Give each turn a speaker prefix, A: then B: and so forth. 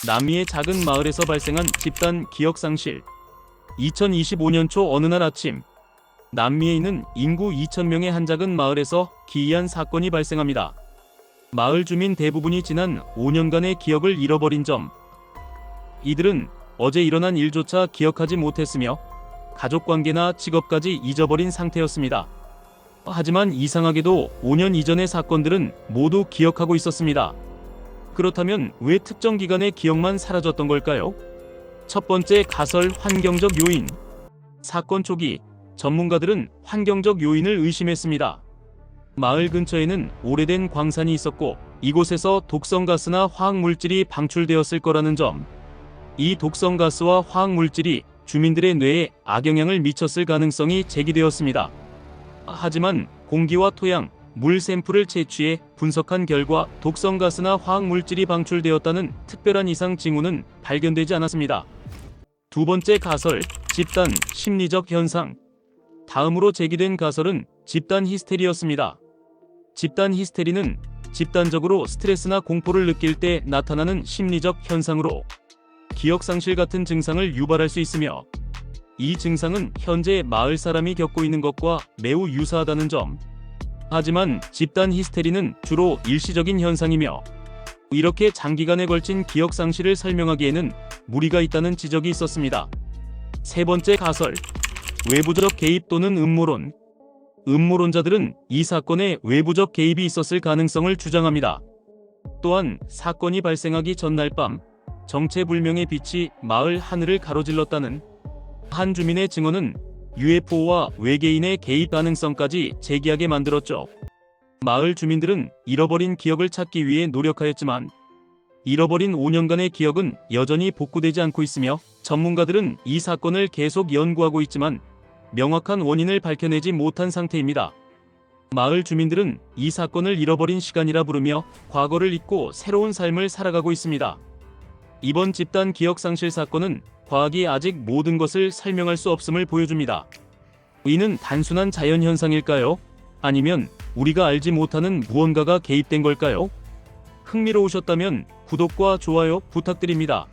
A: 남미의 작은 마을에서 발생한 집단 기억상실. 2025년 초 어느 날 아침, 남미에 있는 인구 2,000명의 한 작은 마을에서 기이한 사건이 발생합니다. 마을 주민 대부분이 지난 5년간의 기억을 잃어버린 점. 이들은 어제 일어난 일조차 기억하지 못했으며 가족관계나 직업까지 잊어버린 상태였습니다. 하지만 이상하게도 5년 이전의 사건들은 모두 기억하고 있었습니다. 그렇다면 왜 특정 기간의 기억만 사라졌던 걸까요? 첫 번째, 가설 환경적 요인. 사건 초기, 전문가들은 환경적 요인을 의심했습니다. 마을 근처에는 오래된 광산이 있었고 이곳에서 독성가스나 화학물질이 방출되었을 거라는 점. 이 독성가스와 화학물질이 주민들의 뇌에 악영향을 미쳤을 가능성이 제기되었습니다. 하지만 공기와 토양, 물 샘플을 채취해 분석한 결과 독성가스나 화학물질이 방출되었다는 특별한 이상 징후는 발견되지 않았습니다. 두 번째 가설, 집단 심리적 현상. 다음으로 제기된 가설은 집단 히스테리였습니다. 집단 히스테리는 집단적으로 스트레스나 공포를 느낄 때 나타나는 심리적 현상으로 기억상실 같은 증상을 유발할 수 있으며 이 증상은 현재 마을 사람이 겪고 있는 것과 매우 유사하다는 점. 하지만 집단 히스테리는 주로 일시적인 현상이며 이렇게 장기간에 걸친 기억상실을 설명하기에는 무리가 있다는 지적이 있었습니다. 세 번째 가설, 외부적 개입 또는 음모론. 음모론자들은 이 사건에 외부적 개입이 있었을 가능성을 주장합니다. 또한 사건이 발생하기 전날 밤 정체불명의 빛이 마을 하늘을 가로질렀다는 한 주민의 증언은 UFO와 외계인의 개입 가능성까지 제기하게 만들었죠. 마을 주민들은 잃어버린 기억을 찾기 위해 노력하였지만 잃어버린 5년간의 기억은 여전히 복구되지 않고 있으며 전문가들은 이 사건을 계속 연구하고 있지만 명확한 원인을 밝혀내지 못한 상태입니다. 마을 주민들은 이 사건을 잃어버린 시간이라 부르며 과거를 잊고 새로운 삶을 살아가고 있습니다. 이번 집단 기억상실 사건은 과학이 아직 모든 것을 설명할 수 없음을 보여줍니다. 이는 단순한 자연현상일까요? 아니면 우리가 알지 못하는 무언가가 개입된 걸까요? 흥미로우셨다면 구독과 좋아요 부탁드립니다.